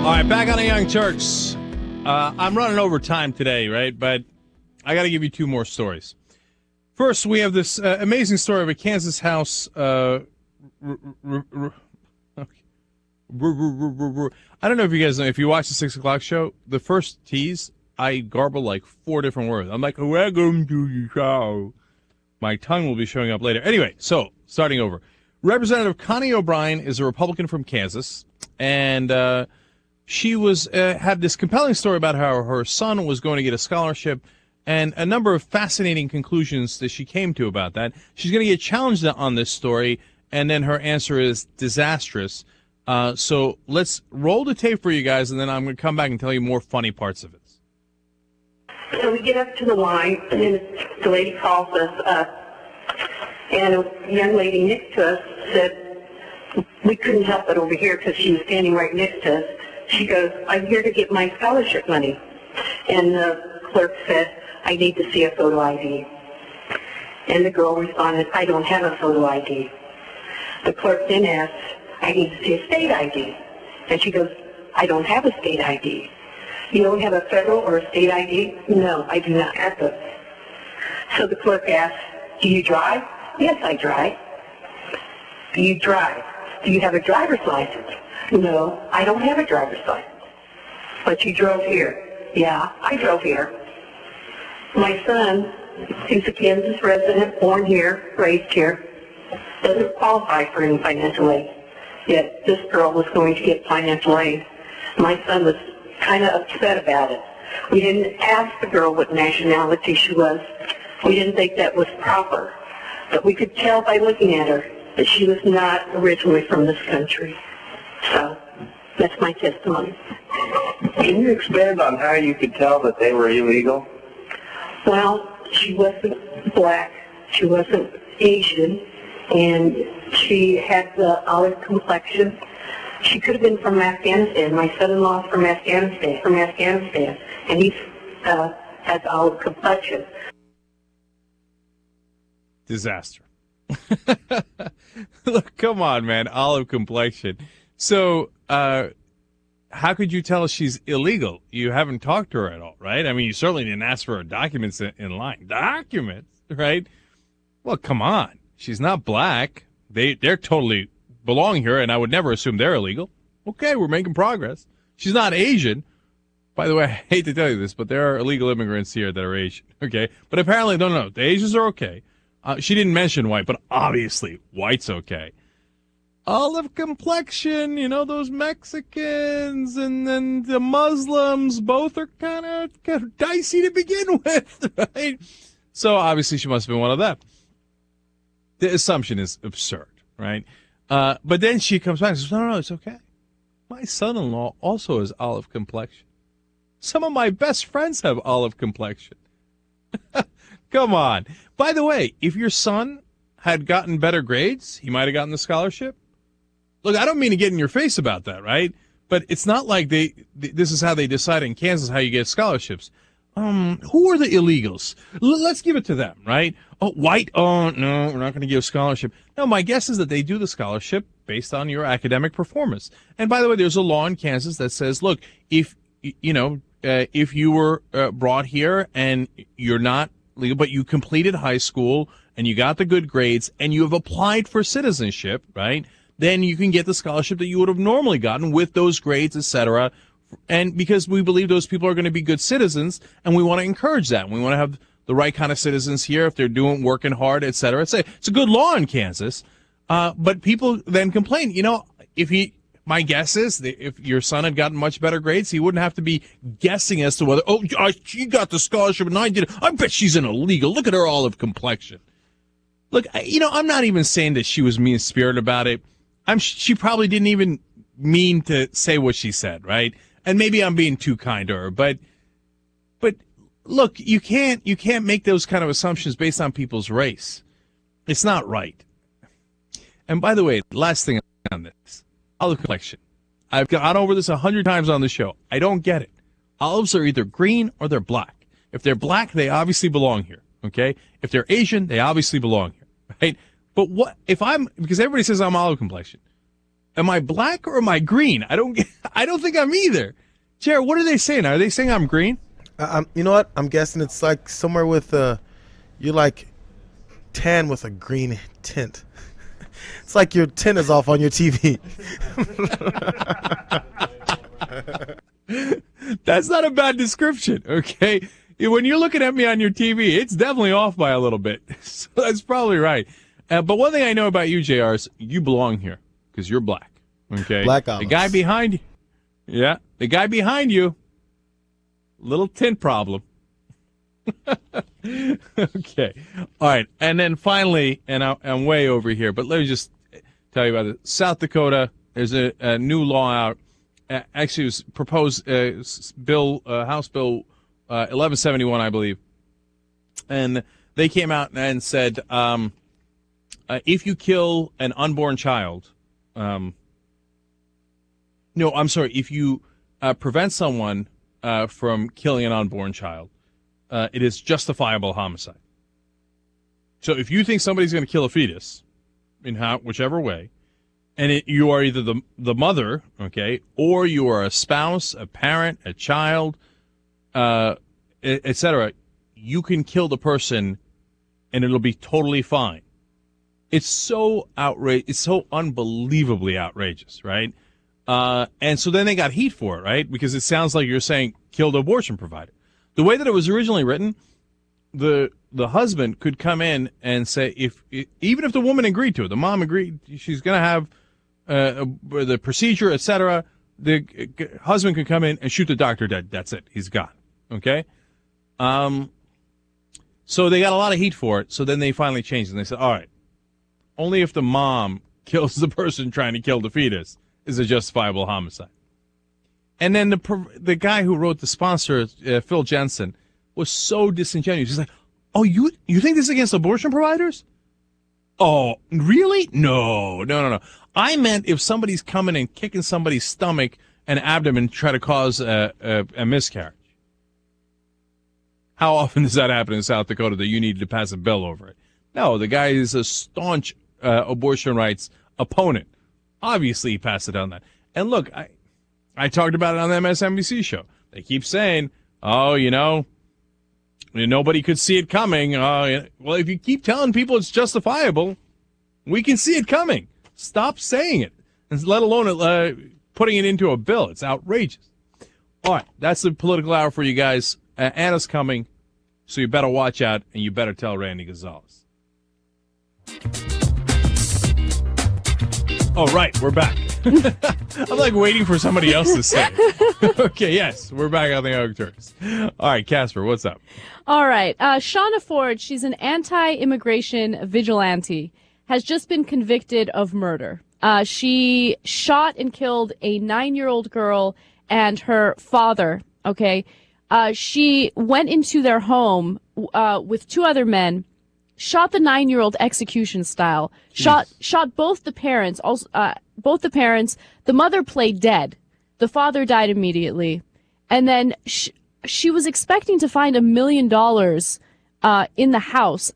All right, back on the Young Turks. I'm running over time today, right? But I got to give you two more stories. First, we have this amazing story of a Kansas house. I don't know if you guys know, if you watch the 6 o'clock show, the first tease, I garble like 4 different words. I'm like, welcome to the show. My tongue will be showing up later. Anyway, so starting over. Representative Connie O'Brien is a Republican from Kansas, and she was had this compelling story about how her son was going to get a scholarship and a number of fascinating conclusions that she came to about that. She's going to get challenged on this story, and then her answer is disastrous. So let's roll the tape for you guys, and then I'm going to come back and tell you more funny parts of it. So we get up to the line, and the lady calls us up, and a young lady next to us said, we couldn't help it over here because she was standing right next to us. She goes, I'm here to get my scholarship money. And the clerk said, I need to see a photo ID. And the girl responded, I don't have a photo ID. The clerk then asked, I need to see a state ID. And she goes, I don't have a state ID. You don't have a federal or a state ID? No, I do not have those. So the clerk asked, do you drive? Yes, I drive. Do you drive? Do you have a driver's license? No, I don't have a driver's license. But you drove here. Yeah, I drove here. My son, who's a Kansas resident, born here, raised here, doesn't qualify for any financial aid. Yet this girl was going to get financial aid. My son was kind of upset about it. We didn't ask the girl what nationality she was. We didn't think that was proper. But we could tell by looking at her that she was not originally from this country. So that's my testimony. Can you expand on how you could tell that they were illegal? Well, she wasn't black, she wasn't Asian, and she had the olive complexion. She could have been from Afghanistan. My son-in-law is from Afghanistan, and he has olive complexion. Disaster. Look, come on, man, olive complexion. So, how could you tell she's illegal? You haven't talked to her at all, right? I mean, you certainly didn't ask for her documents in line. Documents, right? Well, come on. She's not black. They're totally belong here, and I would never assume they're illegal. Okay, we're making progress. She's not Asian. By the way, I hate to tell you this, but there are illegal immigrants here that are Asian, okay? But apparently, no, the Asians are okay. She didn't mention white, but obviously, white's okay. Olive complexion, you know, those Mexicans and then the Muslims, both are kind of dicey to begin with, right? So obviously she must have been one of them. The assumption is absurd, right? But then she comes back and says, no, it's okay. My son-in-law also has olive complexion. Some of my best friends have olive complexion. Come on. By the way, if your son had gotten better grades, he might have gotten the scholarship. Look, I don't mean to get in your face about that, right? But it's not like this is how they decide in Kansas how you get scholarships. Who are the illegals? Let's give it to them, right? Oh, white? Oh, no, we're not going to give a scholarship. No, my guess is that they do the scholarship based on your academic performance. And by the way, there's a law in Kansas that says, look, if you were brought here and you're not legal, but you completed high school and you got the good grades and you have applied for citizenship, right? Then you can get the scholarship that you would have normally gotten with those grades, etc. And because we believe those people are going to be good citizens, and we want to encourage that. We want to have the right kind of citizens here if they're working hard, etc. It's a good law in Kansas. But people then complain. You know, my guess is that if your son had gotten much better grades, he wouldn't have to be guessing as to whether, she got the scholarship and I did. I bet she's an illegal. Look at her olive complexion. Look, I'm not even saying that she was mean-spirited about it. She probably didn't even mean to say what she said, right? And maybe I'm being too kind to her, but look, you can't make those kind of assumptions based on people's race. It's not right. And by the way, last thing on this, olive complexion. I've gone over this 100 times on the show. I don't get it. Olives are either green or they're black. If they're black, they obviously belong here, okay? If they're Asian, they obviously belong here, right? But what if because everybody says I'm olive complexion. Am I black or am I green? I don't I don't think I'm either. Jared, what are they saying? Are they saying I'm green? You know what? I'm guessing it's like somewhere with you're like tan with a green tint. It's like your tint is off on your TV. That's not a bad description, okay? When you're looking at me on your TV, it's definitely off by a little bit. So that's probably right. But one thing I know about you, JR, is you belong here because you're black, okay? Black olives. The guy behind you. Yeah, the guy behind you, little tint problem. Okay. All right. And then finally, and I'm way over here, but let me just tell you about it. South Dakota, there's a new law out. Actually, it was proposed House Bill 1171, I believe. And they came out and said if you kill an unborn child, if you prevent someone from killing an unborn child, it is justifiable homicide. So if you think somebody's going to kill a fetus, in whichever way, and you are either the mother, okay, or you are a spouse, a parent, a child, etc., you can kill the person, and it'll be totally fine. It's so outrageous. It's so unbelievably outrageous, right? And so then they got heat for it, right? Because it sounds like you're saying kill the abortion provider. The way that it was originally written, the husband could come in and say, even if the woman agreed to it, the mom agreed she's going to have the procedure, etc., the husband could come in and shoot the doctor dead. That's it. He's gone. Okay? So they got a lot of heat for it. So then they finally changed it. And they said, all right, only if the mom kills the person trying to kill the fetus is a justifiable homicide. And then the guy who wrote the sponsor, Phil Jensen, was so disingenuous. He's like, oh, you think this is against abortion providers? Oh, really? No. I meant if somebody's coming and kicking somebody's stomach and abdomen to try to cause a miscarriage. How often does that happen in South Dakota that you need to pass a bill over it? No, the guy is a staunch abortion rights opponent. Obviously, he passed it on that. And look, I talked about it on the MSNBC show. They keep saying, oh, nobody could see it coming. Well, if you keep telling people it's justifiable, we can see it coming. Stop saying it, let alone putting it into a bill. It's outrageous. All right, that's the political hour for you guys. Anna's coming, so you better watch out, and you better tell Randy Gonzalez. Oh, right, we're back. I'm like waiting for somebody else to say it. Okay, yes, we're back on the Young Turks. All right, Casper, what's up? All right, Shauna Ford, she's an anti-immigration vigilante, has just been convicted of murder. She shot and killed a 9-year-old girl and her father, okay? She went into their home with 2 other men, shot the 9-year-old execution style, shot both the parents, the mother played dead. The father died immediately. And then she was expecting to find $1 million in the house.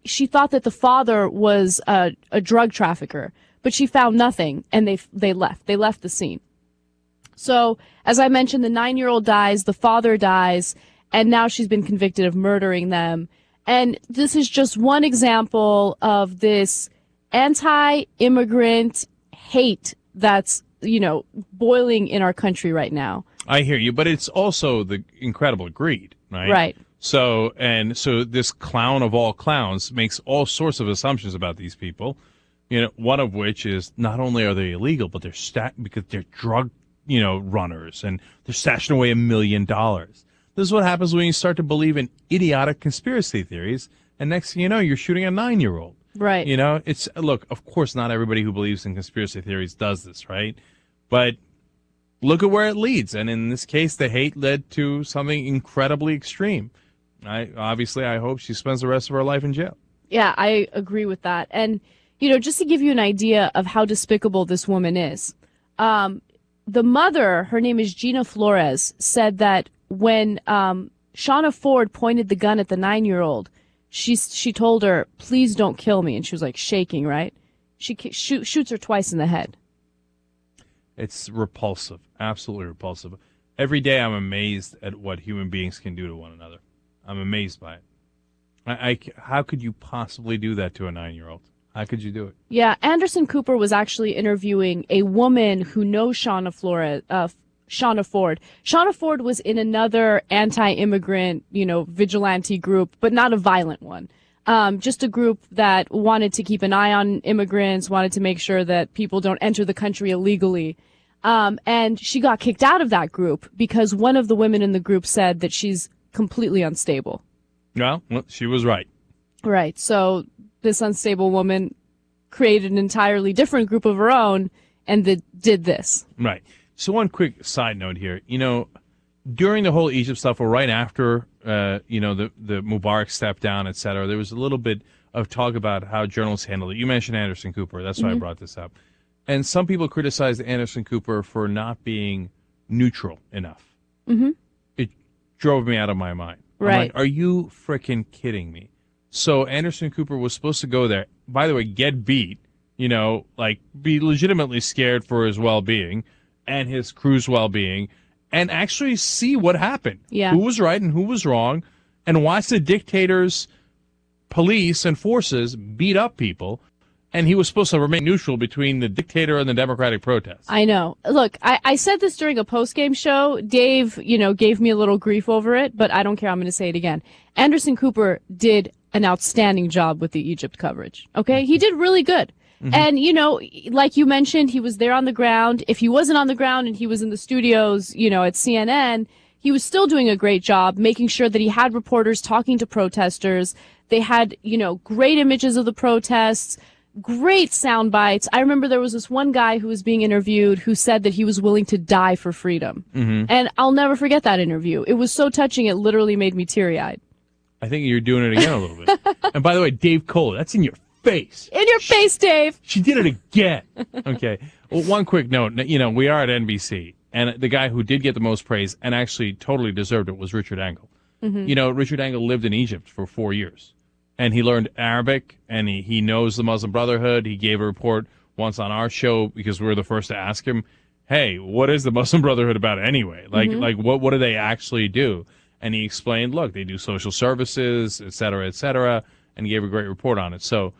She thought that the father was a drug trafficker, but she found nothing, and they left. They left the scene. So, as I mentioned, the 9-year-old dies, the father dies, and now she's been convicted of murdering them. And this is just one example of this anti-immigrant hate that's, boiling in our country right now. I hear you, but it's also the incredible greed, right? Right. So this clown of all clowns makes all sorts of assumptions about these people. One of which is not only are they illegal, but because they're drug, runners, and they're stashing away $1 million. This is what happens when you start to believe in idiotic conspiracy theories, and next thing you know, you're shooting a 9-year-old. Right. Look, of course, not everybody who believes in conspiracy theories does this, right? But look at where it leads, and in this case, the hate led to something incredibly extreme. I hope she spends the rest of her life in jail. Yeah, I agree with that. And, just to give you an idea of how despicable this woman is, the mother, her name is Gina Flores, said that when Shauna Ford pointed the gun at the 9-year-old, she told her, please don't kill me. And she was like shaking, right? She shoots her twice in the head. It's repulsive, absolutely repulsive. Every day I'm amazed at what human beings can do to one another. I'm amazed by it. How could you possibly do that to a 9-year-old? How could you do it? Yeah, Anderson Cooper was actually interviewing a woman who knows Shauna Ford. Shauna Ford was in another anti-immigrant, vigilante group, but not a violent one. Just a group that wanted to keep an eye on immigrants, wanted to make sure that people don't enter the country illegally. And she got kicked out of that group because one of the women in the group said that she's completely unstable. Well, she was right. Right. So this unstable woman created an entirely different group of her own and did this. Right. So one quick side note here. During the whole Egypt stuff, or right after, the Mubarak step down, et cetera, there was a little bit of talk about how journalists handled it. You mentioned Anderson Cooper. That's why I brought this up. And some people criticized Anderson Cooper for not being neutral enough. Mm-hmm. It drove me out of my mind. Right. I'm like, are you freaking kidding me? So Anderson Cooper was supposed to go there, by the way, get beat, be legitimately scared for his well-being and his crew's well-being, and actually see what happened. Yeah. Who was right and who was wrong, and watch the dictator's police and forces beat up people. And he was supposed to remain neutral between the dictator and the democratic protests. I know. Look, I said this during a post-game show. Dave, gave me a little grief over it, but I don't care. I'm going to say it again. Anderson Cooper did an outstanding job with the Egypt coverage. Okay? He did really good. Mm-hmm. And, like you mentioned, he was there on the ground. If he wasn't on the ground and he was in the studios, at CNN, he was still doing a great job making sure that he had reporters talking to protesters. They had, great images of the protests. Great sound bites. I remember there was this one guy who was being interviewed who said that he was willing to die for freedom. Mm-hmm. And I'll never forget that interview. It was so touching, it literally made me teary-eyed. I think you're doing it again a little bit. And by the way, Dave Cole, that's in your face. In your face, Dave. She did it again. Okay. Well, one quick note. We are at NBC, and the guy who did get the most praise and actually totally deserved it was Richard Engel. Mm-hmm. Richard Engel lived in Egypt for 4 years. And he learned Arabic, and he knows the Muslim Brotherhood. He gave a report once on our show because we were the first to ask him, hey, what is the Muslim Brotherhood about anyway? What do they actually do? And he explained, look, they do social services, et cetera, and he gave a great report on it. So,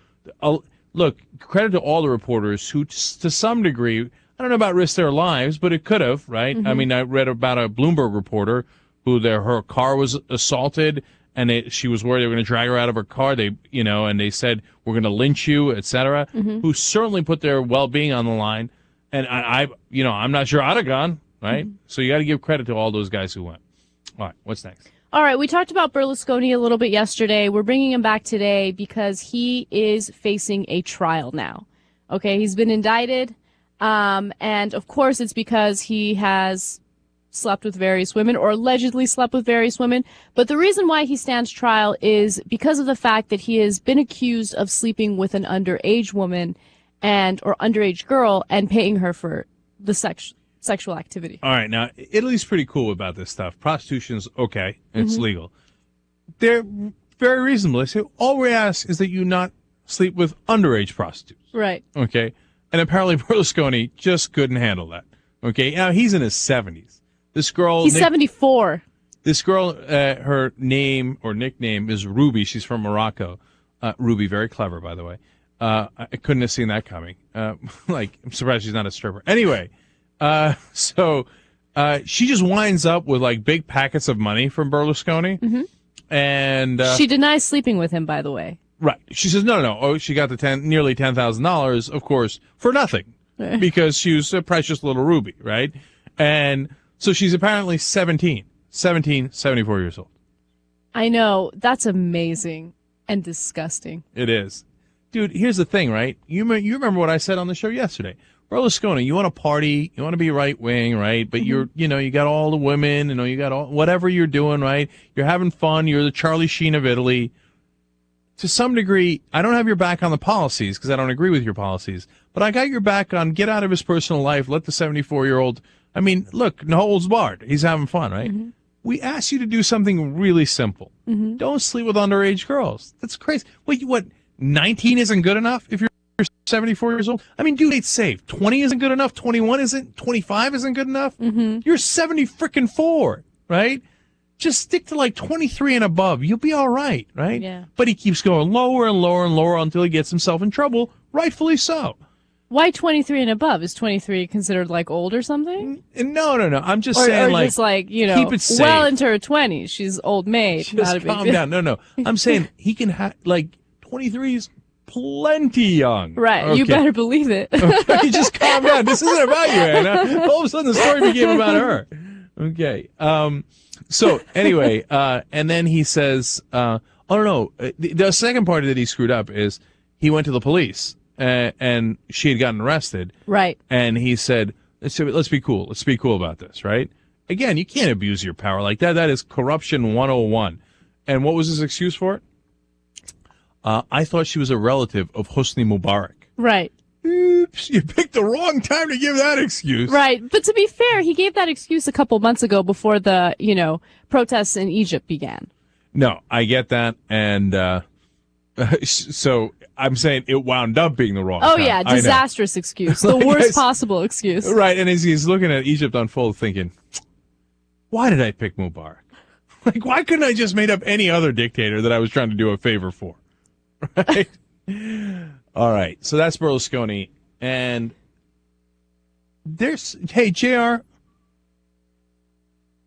look, credit to all the reporters who, to some degree, I don't know about risk their lives, but it could have, right? Mm-hmm. I mean, I read about a Bloomberg reporter who her car was assaulted, and she was worried they were going to drag her out of her car. And they said, we're going to lynch you, et cetera, who certainly put their well-being on the line. And I'm not sure I'd have gone, right? Mm-hmm. So you got to give credit to all those guys who went. All right, what's next? All right, we talked about Berlusconi a little bit yesterday. We're bringing him back today because he is facing a trial now. Okay, he's been indicted. And of course, it's because he has slept with various women or allegedly slept with various women. But the reason why he stands trial is because of the fact that he has been accused of sleeping with an underage woman or underage girl and paying her for the sexual activity. All right. Now, Italy's pretty cool about this stuff. Prostitution's okay. It's legal. They're very reasonable. They say, all we ask is that you not sleep with underage prostitutes. Right. Okay. And apparently Berlusconi just couldn't handle that. Okay. Now, he's in his 70s. This girl, he's 74. This girl, her name or nickname is Ruby. She's from Morocco. Ruby, very clever, by the way. I couldn't have seen that coming. I'm surprised she's not a stripper. Anyway, so she just winds up with big packets of money from Berlusconi, and she denies sleeping with him. By the way, right? She says no. Oh, she got the nearly $10,000, of course, for nothing because she was a precious little Ruby, right? And so she's apparently 74 years old. I know. That's amazing and disgusting. It is. Dude, here's the thing, right? You remember what I said on the show yesterday. Berlusconi, you want to party, you want to be right-wing, right? But you got all the women, you got all, whatever you're doing, right? You're having fun. You're the Charlie Sheen of Italy. To some degree, I don't have your back on the policies because I don't agree with your policies. But I got your back on get out of his personal life. Let the 74-year-old... I mean, look, no holds barred. He's having fun, right? Mm-hmm. We asked you to do something really simple. Mm-hmm. Don't sleep with underage girls. That's crazy. Wait, what? 19 isn't good enough if you're 74 years old. I mean, dude, it's safe. 20 isn't good enough. 21 isn't. 25 isn't good enough. You're 70 freaking 4, right? Just stick to like 23 and above. You'll be all right, right? Yeah. But he keeps going lower and lower and lower until he gets himself in trouble, rightfully so. Why 23 and above? Is 23 considered like old or something? No. I'm just Or saying, like, just like, keep it safe. well into her 20s. She's old maid. Not a Just big calm deal. down. No. I'm saying he can have, like, 23 is plenty young. Right. You Okay. better believe it. Okay, just calm down. This isn't about you, Anna. All of a sudden, the story became about her. Okay. So anyway, and then he says, no. The second part that he screwed up is he went to the police and she had gotten arrested. Right. And he said, let's be cool. Let's be cool about this, right? Again, you can't abuse your power like that. That is corruption 101. And what was his excuse for it? I thought she was a relative of Hosni Mubarak. Right. Oops, you picked the wrong time to give that excuse. Right. But to be fair, he gave that excuse a couple months ago before the, protests in Egypt began. No, I get that. And so I'm saying it wound up being the wrong time. Oh, yeah. I know. Disastrous excuse. The worst possible excuse. Right. And as he's looking at Egypt unfold thinking, why did I pick Mubarak? Like, why couldn't I just made up any other dictator that I was trying to do a favor for? Right? All right. So that's Berlusconi. And hey, JR,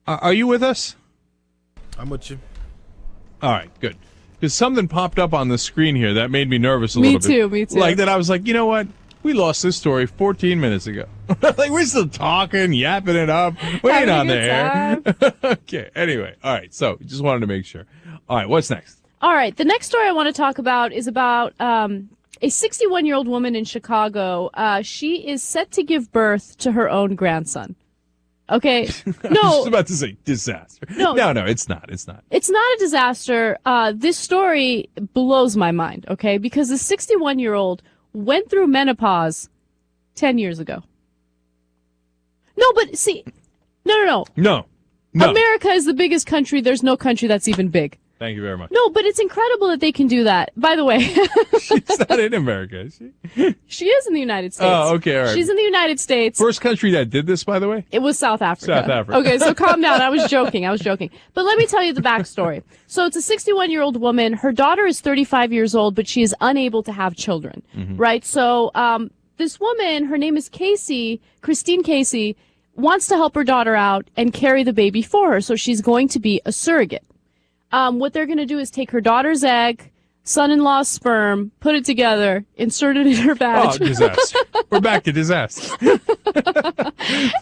are you with us? I'm with you. All right, good. Because something popped up on the screen here that made me nervous a little bit. Me too. Like that I was like, you know what? We lost this story 14 minutes ago. Like, we're still talking, yapping it up. We ain't on there. Okay, anyway. All right, so just wanted to make sure. All right, what's next? All right. The next story I want to talk about is about a 61-year-old woman in Chicago. She is set to give birth to her own grandson. Okay. I was just about to say disaster. No, it's not. It's not. It's not a disaster. This story blows my mind, okay? Because the 61-year-old went through menopause 10 years ago. No, but see, no. No. America is the biggest country. There's no country that's even big. Thank you very much. No, but it's incredible that they can do that. By the way, she's not in America, is she? She is in the United States. Oh, okay, all right. She's in the United States. First country that did this, by the way? It was South Africa. South Africa. Okay, so calm down. I was joking. But let me tell you the backstory. So it's a 61-year-old woman. Her daughter is 35 years old, but she is unable to have children, right? So this woman, her name is Christine Casey, wants to help her daughter out and carry the baby for her. So she's going to be a surrogate. What they're going to do is take her daughter's egg, son-in-law's sperm, put it together, insert it in her vag. Oh, disaster. We're back to disaster.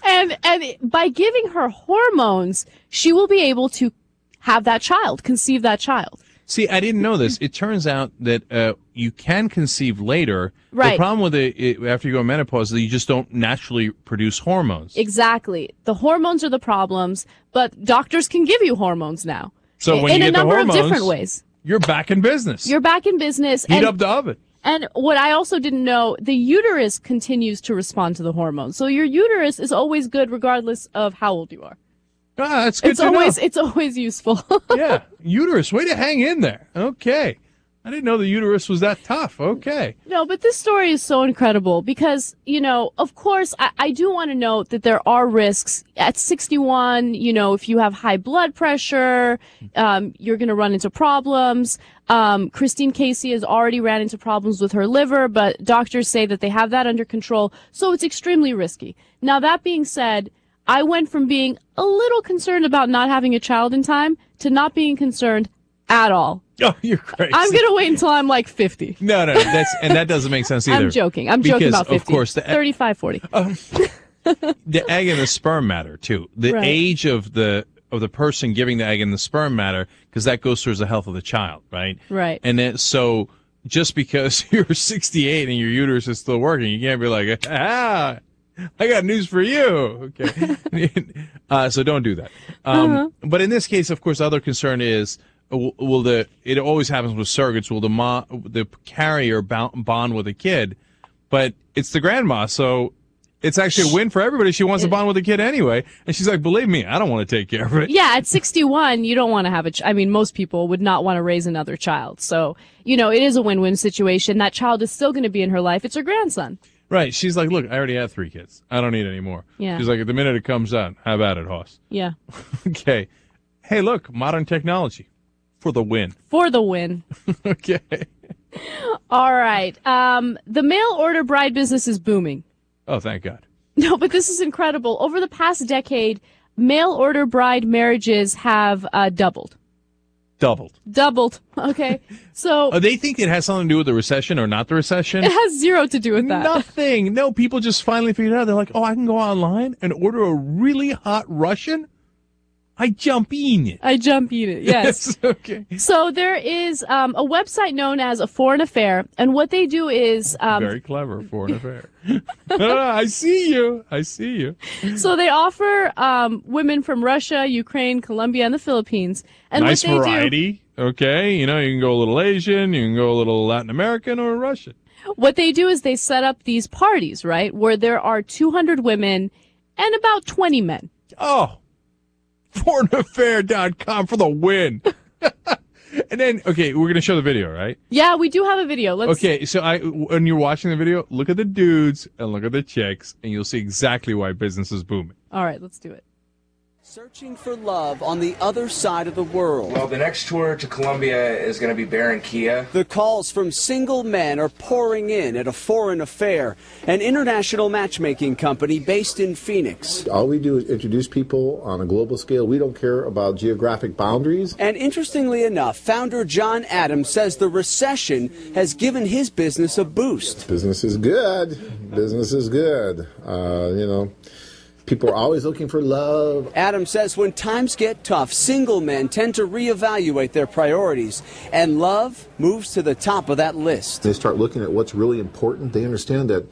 And by giving her hormones, she will be able to have that child, conceive that child. See, I didn't know this. It turns out that you can conceive later. Right. The problem with it after you go menopause is that you just don't naturally produce hormones. Exactly. The hormones are the problems, but doctors can give you hormones now. So when in you a get number the hormones, of different ways. You're back in business. You're back in business. Heat up the oven. And what I also didn't know, the uterus continues to respond to the hormones. So your uterus is always good regardless of how old you are. Ah, that's good to know. It's always useful. Yeah. Uterus, way to hang in there. Okay. I didn't know the uterus was that tough. Okay. No, but this story is so incredible because, of course, I do want to note that there are risks. At 61, if you have high blood pressure, you're going to run into problems. Christine Casey has already ran into problems with her liver, but doctors say that they have that under control. So it's extremely risky. Now, that being said, I went from being a little concerned about not having a child in time to not being concerned at all. Oh, you're crazy. I'm going to wait until I'm like 50. No, that doesn't make sense either. I'm joking. I'm joking about 50. Of course, 35, 40. The egg and the sperm matter too. The Right. age of the person giving the egg and the sperm matter because that goes towards the health of the child, right? Right. And then so just because you're 68 and your uterus is still working, you can't be like, I got news for you. Okay. So don't do that. But in this case, of course, the other concern is, it always happens with surrogates, will the carrier bond with a kid, but it's the grandma, so It's actually a win for everybody. She wants to bond with the kid anyway. And she's like, believe me, I don't want to take care of it. Yeah, at 61, you don't want to have I mean, most people would not want to raise another child. So, it is a win-win situation. That child is still going to be in her life. It's her grandson. Right. She's like, look, I already have 3 kids. I don't need any more. Yeah. She's like, at the minute it comes out, how about it, Hoss? Yeah. Okay. Hey, look, modern technology for the win. For the win. Okay. All right. The mail order bride business is booming. Oh, thank God. No, but this is incredible. Over the past decade, mail order bride marriages have doubled. Doubled. Okay. So They think it has something to do with the recession or not the recession? it has zero to do with that. Nothing. No, people just finally figured it out. They're like, oh, I can go online and order a really hot Russian? I jump in it. Yes. Okay. So there is a website known as A Foreign Affair, and what they do is Very clever, foreign affair. I see you. so they offer women from Russia, Ukraine, Colombia, and the Philippines. And Nice what they variety. Okay. You can go a little Asian, you can go a little Latin American or Russian. What they do is they set up these parties, right, where there are 200 women and about 20 men. Oh. Foreignaffair.com for the win. And then, okay, we're going to show the video, right? Yeah, we do have a video. Okay, so when you're watching the video, look at the dudes and look at the chicks, and you'll see exactly why business is booming. All right, let's do it. Searching for love on the other side of the world. Well, the next tour to Colombia is going to be Barranquilla. The calls from single men are pouring in at A Foreign Affair, an international matchmaking company based in Phoenix. All we do is introduce people on a global scale. We don't care about geographic boundaries. And interestingly enough, founder John Adams says the recession has given his business a boost. Business is good. Business is good. People are always looking for love. Adams says when times get tough, single men tend to reevaluate their priorities, and love moves to the top of that list. They start looking at what's really important. They understand that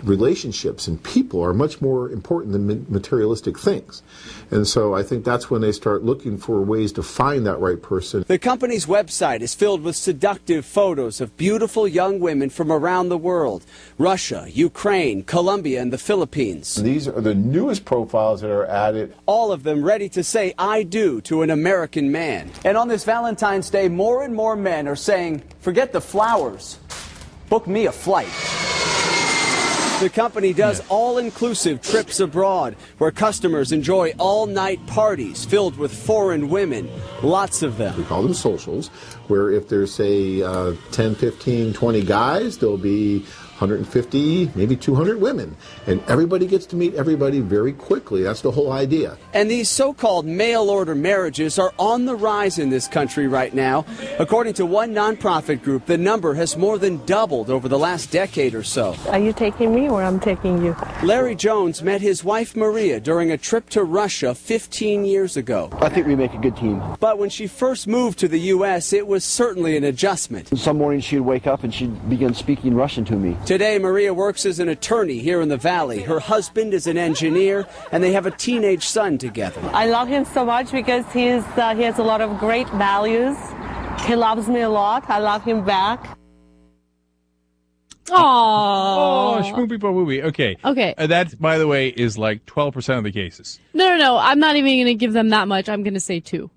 relationships and people are much more important than materialistic things. And so I think that's when they start looking for ways to find that right person. The company's website is filled with seductive photos of beautiful young women from around the world: Russia, Ukraine, Colombia, and the Philippines. These are the newest profiles that are added. All of them ready to say "I do" to an American man. And on this Valentine's Day, more and more men are saying, forget the flowers, book me a flight. The company does all-inclusive trips abroad where customers enjoy all-night parties filled with foreign women, lots of them. We call them socials, where if there's, say, 10, 15, 20 guys, there'll be 150, maybe 200 women. And everybody gets to meet everybody very quickly. That's the whole idea. And these so-called mail-order marriages are on the rise in this country right now. According to one nonprofit group, the number has more than doubled over the last decade or so. Are you taking me or I'm taking you? Larry Jones met his wife Maria during a trip to Russia 15 years ago. I think we make a good team. But when she first moved to the U.S., it was certainly an adjustment. Some mornings she'd wake up and she'd begin speaking Russian to me. Today, Maria works as an attorney here in the Valley. Her husband is an engineer, and they have a teenage son together. I love him so much because he has a lot of great values. He loves me a lot. I love him back. Oh, schmoopy boopy. Okay. Okay. That, by the way, is like 12% of the cases. No. I'm not even going to give them that much. I'm going to say 2.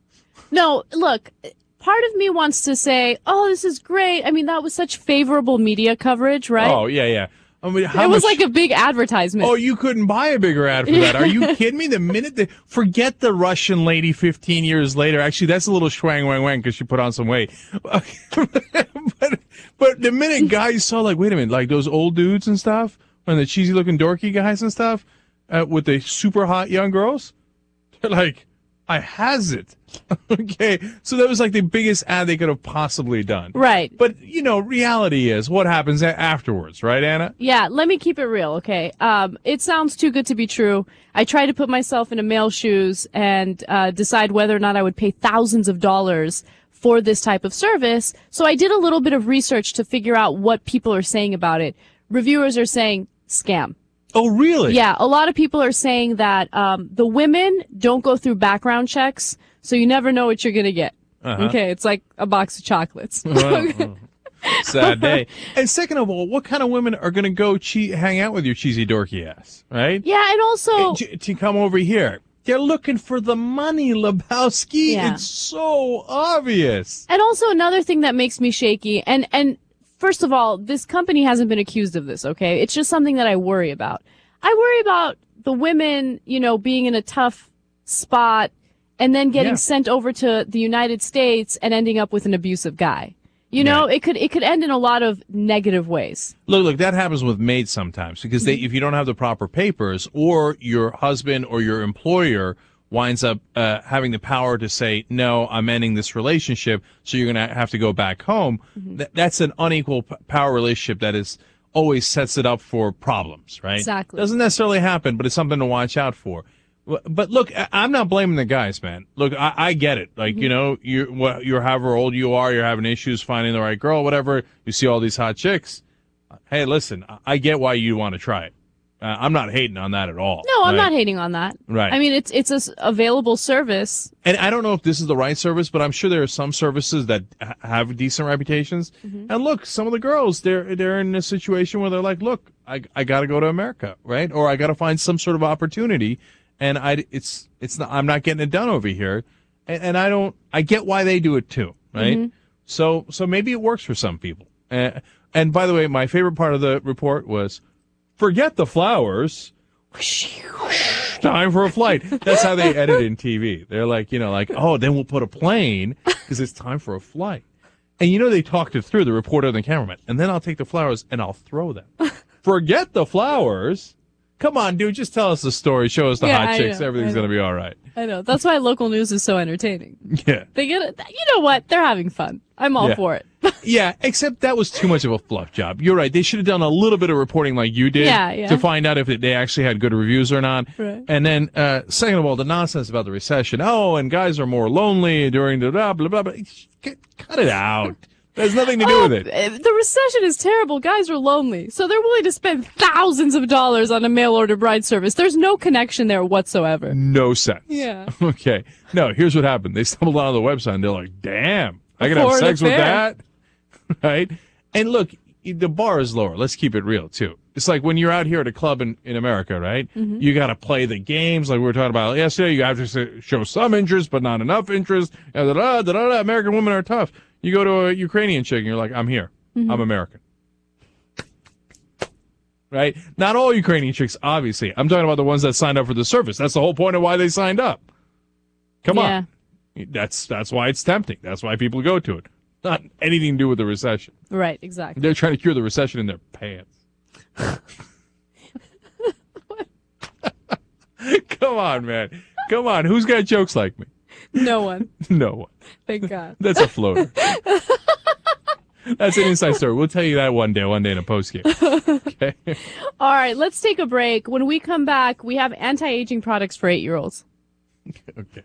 No, look, part of me wants to say, oh, this is great. I mean, that was such favorable media coverage, right? Oh, yeah. I mean, it was like a big advertisement. Oh, you couldn't buy a bigger ad for that. Are you kidding me? The minute forget the Russian lady 15 years later. Actually, that's a little schwang wang wang because she put on some weight. but the minute guys saw, like, wait a minute, like those old dudes and stuff, and the cheesy looking dorky guys and stuff, with the super hot young girls, they're like, I has it. Okay. So that was like the biggest ad they could have possibly done. Right. But, reality is what happens afterwards, right, Anna? Yeah, let me keep it real, okay? It sounds too good to be true. I try to put myself in a male's shoes and decide whether or not I would pay thousands of dollars for this type of service. So I did a little bit of research to figure out what people are saying about it. Reviewers are saying scam. Oh, really? Yeah, a lot of people are saying that the women don't go through background checks, so you never know what you're going to get. Uh-huh. Okay, it's like a box of chocolates. Sad day. And second of all, what kind of women are going to go hang out with your cheesy dorky ass, right? Yeah, and also to come over here. They're looking for the money, Lebowski. Yeah. It's so obvious. And also another thing that makes me shaky, and first of all, this company hasn't been accused of this, okay? It's just something that I worry about. I worry about the women, being in a tough spot and then getting sent over to the United States and ending up with an abusive guy. It could end in a lot of negative ways. Look, that happens with maids sometimes because if you don't have the proper papers, or your husband or your employer winds up having the power to say, no, I'm ending this relationship, so you're going to have to go back home. That's an unequal power relationship that is always sets it up for problems, right? Exactly. Doesn't necessarily happen, but it's something to watch out for. But look, I'm not blaming the guys, man. Look, I get it. Like, you're however old you are, you're having issues finding the right girl, whatever. You see all these hot chicks. Hey, listen, I get why you want to try it. I'm not hating on that at all. No, I'm not hating on that. Right. I mean, it's a available service. And I don't know if this is the right service, but I'm sure there are some services that have decent reputations. And look, some of the girls, they're in a situation where they're like, look, I got to go to America, right? Or I got to find some sort of opportunity. And I'm not getting it done over here, and I get why they do it too, right? So maybe it works for some people. And by the way, my favorite part of the report was, forget the flowers, time for a flight. That's how they edit in TV. They're like, oh, then we'll put a plane because it's time for a flight. And they talked it through, the reporter and the cameraman, and then I'll take the flowers and I'll throw them. Forget the flowers. Come on, dude, just tell us the story. Show us the hot chicks. Everything's going to be all right. I know. That's why local news is so entertaining. Yeah. They get it. You know what? They're having fun. I'm all for it. Yeah, except that was too much of a fluff job. You're right. They should have done a little bit of reporting like you did to find out if they actually had good reviews or not. Right. And then, second of all, the nonsense about the recession. Oh, and guys are more lonely during the blah, blah, blah, blah. Cut it out. There's nothing to do with it. The recession is terrible. Guys are lonely. So they're willing to spend thousands of dollars on a mail-order bride service. There's no connection there whatsoever. No sense. Yeah. Okay. No, here's what happened. They stumbled onto the website and they're like, damn, I can have sex with that? Right? And look, the bar is lower. Let's keep it real, too. It's like when you're out here at a club in America, right? You got to play the games like we were talking about yesterday. You have to show some interest, but not enough interest. American women are tough. You go to a Ukrainian chick and you're like, I'm here. I'm American. Right? Not all Ukrainian chicks, obviously. I'm talking about the ones that signed up for the service. That's the whole point of why they signed up. Come on. That's why it's tempting. That's why people go to it. Not anything to do with the recession. Right, exactly. They're trying to cure the recession in their pants. Come on, man. Come on. Who's got jokes like me? No one. No one. Thank God. That's a floater. That's an inside story. We'll tell you that one day in a postgame. Okay. All right, let's take a break. When we come back, we have anti-aging products for 8-year-olds. Okay.